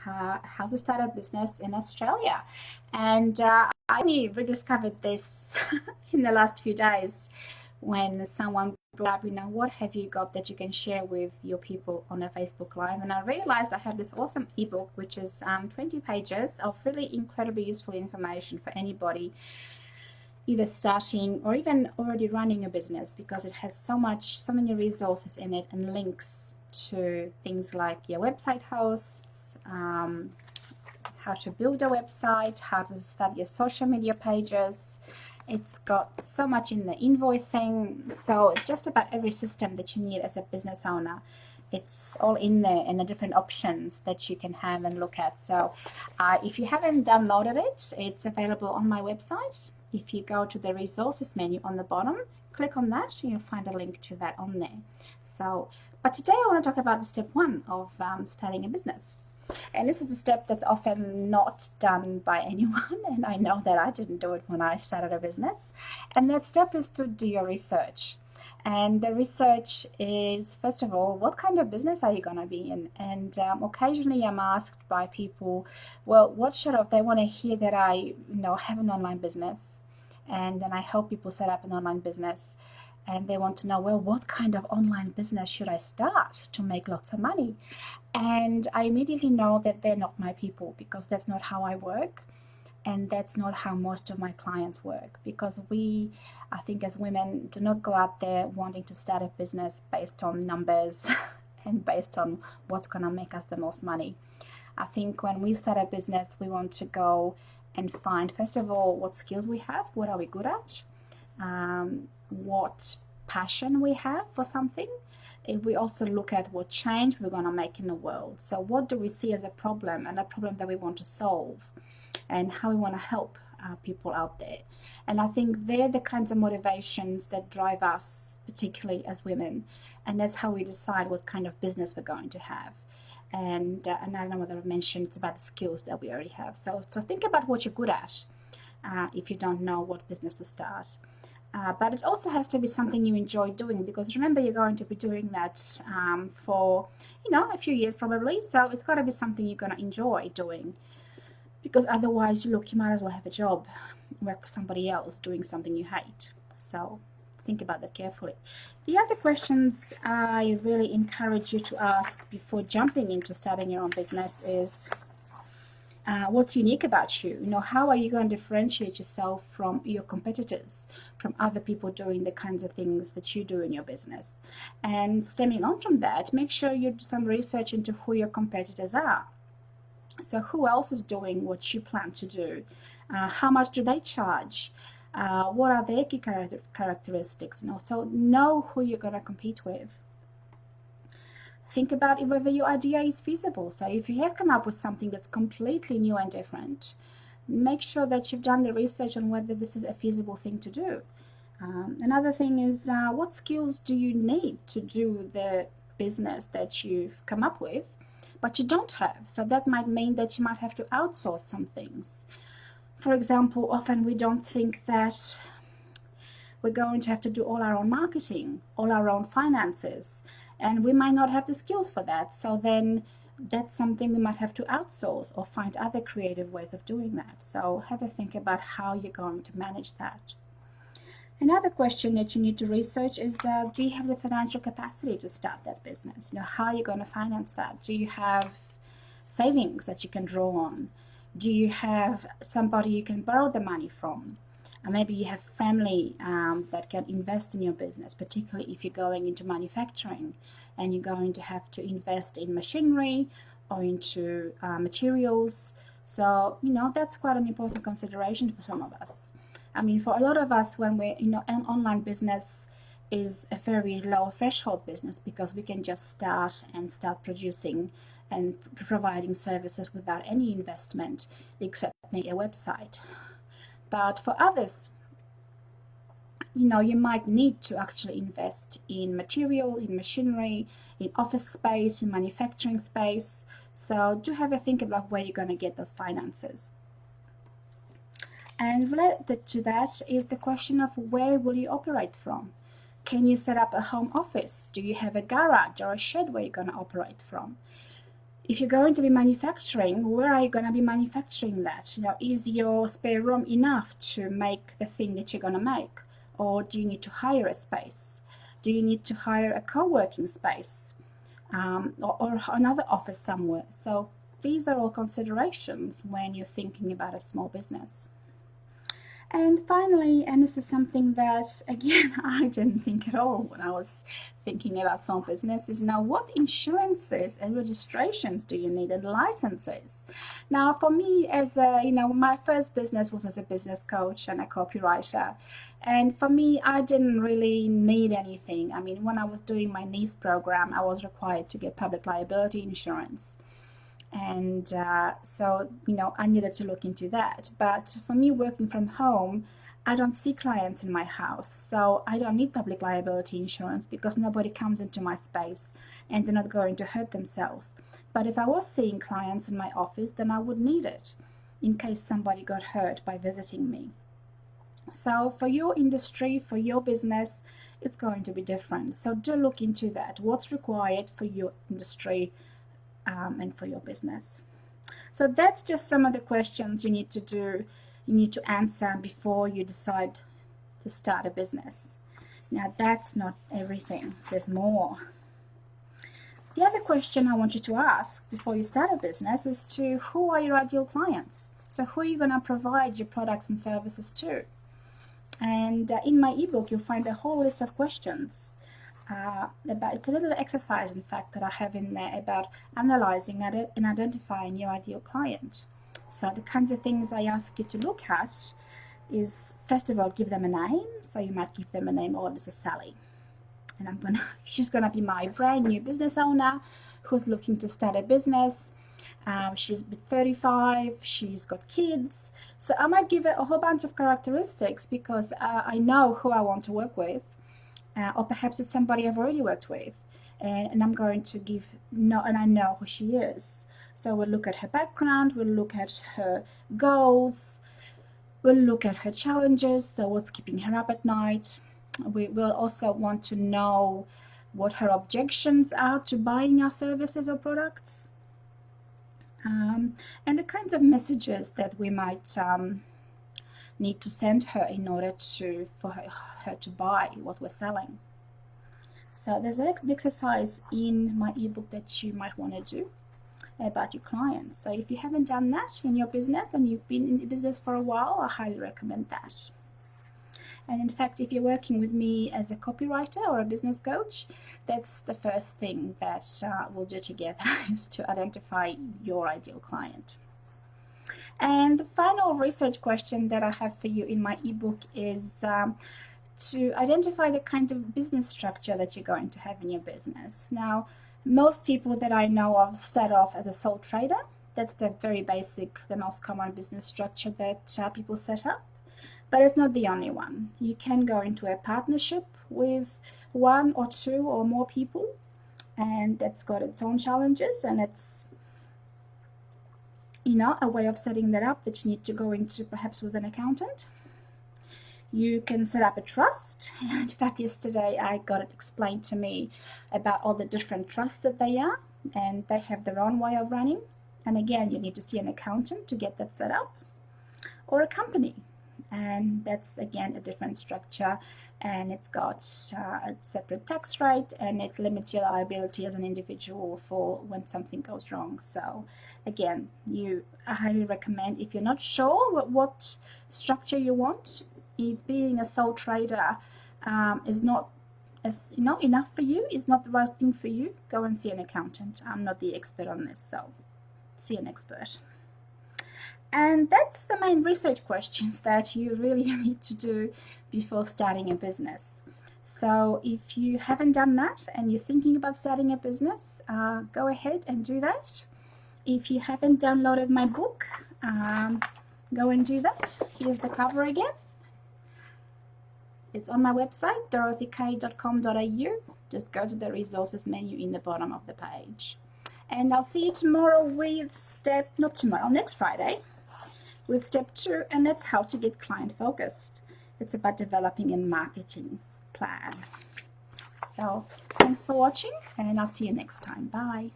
how to start a business in Australia. And I only rediscovered this in the last few days when someone brought up, what have you got that you can share with your people on a Facebook Live? And I realized I have this awesome ebook, which is 20 pages of really incredibly useful information for anybody either starting or even already running a business, because it has so many resources in it and links to things like your website hosts, how to build a website, how to start your social media pages. It's got so much in the invoicing, so just about every system that you need as a business owner, it's all in there, and the different options that you can have and look at. So if you haven't downloaded it, it's available on my website. If you go to the resources menu on the bottom, click on that, you'll find a link to that on there. So, but today I want to talk about the step one of starting a business. And this is a step that's often not done by anyone, and I know that I didn't do it when I started a business. And that step is to do your research. And the research is, first of all, what kind of business are you going to be in? And occasionally I'm asked by people, well, what sort of, they want to hear that I have an online business, and then I help people set up an online business. And they want to know, well, what kind of online business should I start to make lots of money? And I immediately know that they're not my people, because that's not how I work. And that's not how most of my clients work, because we, I think as women, do not go out there wanting to start a business based on numbers and based on what's going to make us the most money. I think when we start a business, we want to go and find, first of all, what skills we have, what are we good at, what passion we have for something. If we also look at what change we're going to make in the world. So what do we see as a problem, and a problem that we want to solve, and how we want to help people out there. And I think they're the kinds of motivations that drive us, particularly as women. And that's how we decide what kind of business we're going to have. And I don't know whether I've mentioned, it's about the skills that we already have. So think about what you're good at if you don't know what business to start. But it also has to be something you enjoy doing, because remember, you're going to be doing that for a few years probably. So it's got to be something you're going to enjoy doing, because otherwise, look, you might as well have a job, work for somebody else doing something you hate. So think about that carefully. The other questions I really encourage you to ask before jumping into starting your own business is, what's unique about you? How are you going to differentiate yourself from your competitors, from other people doing the kinds of things that you do in your business? And stemming on from that, make sure you do some research into who your competitors are. So who else is doing what you plan to do? How much do they charge? What are their key characteristics? So know who you're going to compete with. Think about whether your idea is feasible. So if you have come up with something that's completely new and different, make sure that you've done the research on whether this is a feasible thing to do. Another thing is, what skills do you need to do the business that you've come up with, but you don't have? So that might mean that you might have to outsource some things. For example, often we don't think that we're going to have to do all our own marketing, all our own finances, and we might not have the skills for that. So then that's something we might have to outsource or find other creative ways of doing that. So have a think about how you're going to manage that. Another question that you need to research is, do you have the financial capacity to start that business? How are you going to finance that? Do you have savings that you can draw on? Do you have somebody you can borrow the money from? And maybe you have family that can invest in your business, particularly if you're going into manufacturing and you're going to have to invest in machinery or into materials. So, that's quite an important consideration for some of us. I mean, for a lot of us, when we're, an online business is a very low threshold business, because we can just start producing and providing services without any investment except maybe a website. But for others, you might need to actually invest in materials, in machinery, in office space, in manufacturing space. So do have a think about where you're going to get those finances. And related to that is the question of, where will you operate from? Can you set up a home office? Do you have a garage or a shed where you're going to operate from? If you're going to be manufacturing, where are you going to be manufacturing that? Is your spare room enough to make the thing that you're going to make? Or do you need to hire a space? Do you need to hire a co-working space? Or another office somewhere? So these are all considerations when you're thinking about a small business. And finally, and this is something that, again, I didn't think at all when I was thinking about small businesses. Now, what insurances and registrations do you need, and licenses? Now, for me, as my first business was as a business coach and a copywriter. And for me, I didn't really need anything. I mean, when I was doing my NICE program, I was required to get public liability insurance. And so I needed to look into that. But for me, working from home, I don't see clients in my house, so I don't need public liability insurance because nobody comes into my space and they're not going to hurt themselves. But if I was seeing clients in my office, then I would need it in case somebody got hurt by visiting me. So for your industry, for your business, it's going to be different. So do look into that. What's required for your industry and for your business. So that's just some of the questions you need to answer before you decide to start a business. Now that's not everything, there's more. The other question I want you to ask before you start a business is to who are your ideal clients? So who are you going to provide your products and services to? And in my ebook you'll find a whole list of questions. It's a little exercise, in fact, that I have in there about analyzing and identifying your ideal client. So the kinds of things I ask you to look at is, first of all, give them a name. So you might give them a name, oh, this is Sally. And she's gonna be my brand new business owner who's looking to start a business. She's 35, she's got kids. So I might give it a whole bunch of characteristics because I know who I want to work with. Or perhaps it's somebody I've already worked with, and I'm going to and I know who she is. So we'll look at her background, we'll look at her goals, we'll look at her challenges, so what's keeping her up at night. We will also want to know what her objections are to buying our services or products, and the kinds of messages that we might need to send her in order for her to buy what we're selling. So there's an exercise in my ebook that you might want to do about your clients. So if you haven't done that in your business and you've been in the business for a while, I highly recommend that. And in fact, if you're working with me as a copywriter or a business coach, that's the first thing that we'll do together is to identify your ideal client. And the final research question that I have for you in my ebook is to identify the kind of business structure that you're going to have in your business. Now, most people that I know of start off as a sole trader. That's the very basic, the most common business structure that people set up. But it's not the only one. You can go into a partnership with one or two or more people, and that's got its own challenges, and it's a way of setting that up that you need to go into perhaps with an accountant. You can set up a trust. In fact, yesterday I got it explained to me about all the different trusts that they are, and they have their own way of running. And again, you need to see an accountant to get that set up, or a company. And that's again a different structure, and it's got a separate tax rate, and it limits your liability as an individual for when something goes wrong. So again, I highly recommend, if you're not sure what structure you want, if being a sole trader is not enough for you, is not the right thing for you, go and see an accountant. I'm not the expert on this, so see an expert. And that's the main research questions that you really need to do before starting a business. So if you haven't done that and you're thinking about starting a business, go ahead and do that. If you haven't downloaded my book, go and do that. Here's the cover again. It's on my website, dorothyk.com.au. Just go to the resources menu in the bottom of the page. And I'll see you tomorrow with next Friday, with step 2, and that's how to get client focused. It's about developing a marketing plan. So thanks for watching, and I'll see you next time. Bye.